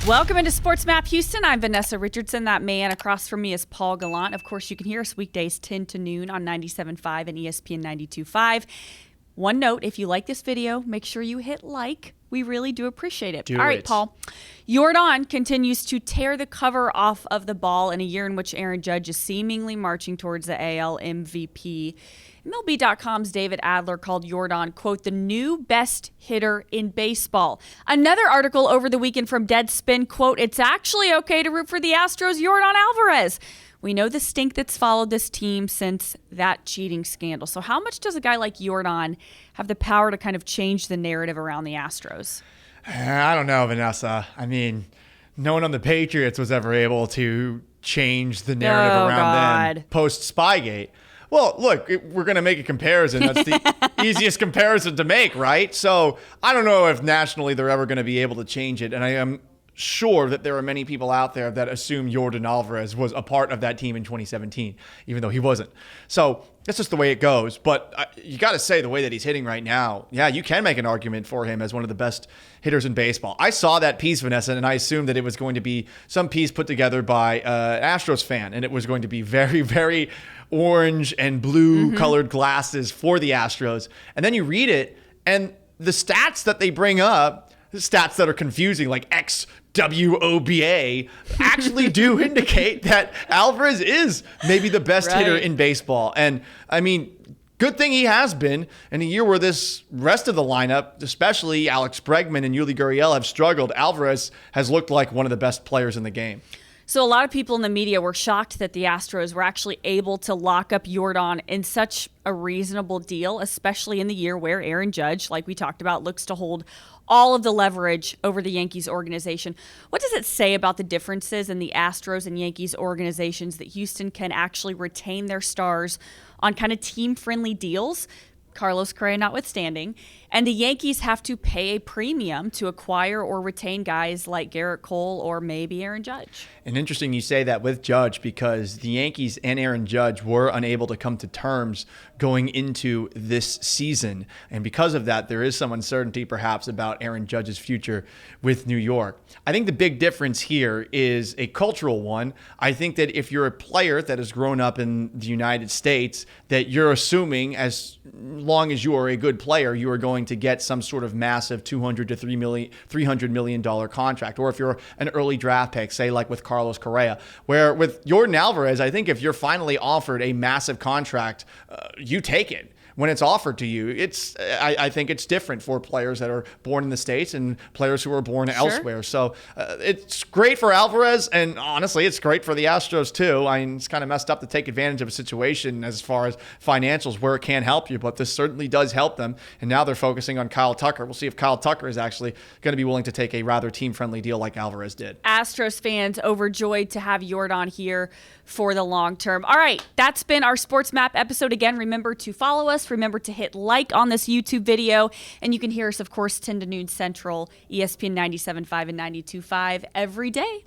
Welcome into Sports Map Houston. I'm Vanessa Richardson. That man across from me is Paul Gallant. Of course, you can hear us weekdays 10 to noon on 97.5 and ESPN 92.5. One note, if you like this video, make sure you hit like. We really do appreciate it. All right, Paul. Yordan continues to tear the cover off of the ball in a year in which Aaron Judge is seemingly marching towards the AL MVP. MLB.com's David Adler called Yordan, quote, the new best hitter in baseball. Another article over the weekend from Deadspin, quote, it's actually okay to root for the Astros' Yordan Alvarez. We know the stink that's followed this team since that cheating scandal. So how much does a guy like Yordan have the power to kind of change the narrative around the Astros? I don't know, Vanessa. I mean, no one on the Patriots was ever able to change the narrative around them post-Spygate. Well, look, we're going to make a comparison. That's the easiest comparison to make, right? So I don't know if nationally they're ever going to be able to change it. And I am sure that there are many people out there that assume Yordan Alvarez was a part of that team in 2017, even though he wasn't. So that's just the way it goes. But you got to say the way that he's hitting right now, yeah, you can make an argument for him as one of the best hitters in baseball. I saw that piece, Vanessa, and I assumed that it was going to be some piece put together by an Astros fan, and it was going to be very, very orange and blue colored glasses for the Astros. And then you read it, and the stats that they bring up, stats that are confusing, like XWOBA, actually do indicate that Alvarez is maybe the best hitter in baseball. And I mean, good thing he has been in a year where this rest of the lineup, especially Alex Bregman and Yuli Gurriel, have struggled. Alvarez has looked like one of the best players in the game. So a lot of people in the media were shocked that the Astros were actually able to lock up Yordan in such a reasonable deal, especially in the year where Aaron Judge, like we talked about, looks to hold all of the leverage over the Yankees organization. What does it say about the differences in the Astros and Yankees organizations that Houston can actually retain their stars on kind of team-friendly deals, Carlos Correa notwithstanding, and the Yankees have to pay a premium to acquire or retain guys like Garrett Cole or maybe Aaron Judge? And interesting you say that with Judge, because the Yankees and Aaron Judge were unable to come to terms going into this season. And because of that, there is some uncertainty perhaps about Aaron Judge's future with New York. I think the big difference here is a cultural one. I think that if you're a player that has grown up in the United States, that you're assuming as long as you are a good player, you are going to get some sort of massive $200 to $300 million contract. Or if you're an early draft pick, say like with Carlos Correa, where with Yordan Alvarez, I think if you're finally offered a massive contract, you take it. When it's offered to you, I think it's different for players that are born in the States and players who are born elsewhere. So it's great for Alvarez, and honestly, it's great for the Astros too. I mean, it's kind of messed up to take advantage of a situation as far as financials where it can help you, but this certainly does help them. And now they're focusing on Kyle Tucker. We'll see if Kyle Tucker is actually going to be willing to take a rather team-friendly deal like Alvarez did. Astros fans overjoyed to have Yordan here for the long term. All right, that's been our Sports Map episode. Again, remember to follow us. Remember to hit like on this YouTube video. And you can hear us, of course, 10 to noon Central, ESPN 97.5 and 92.5 every day.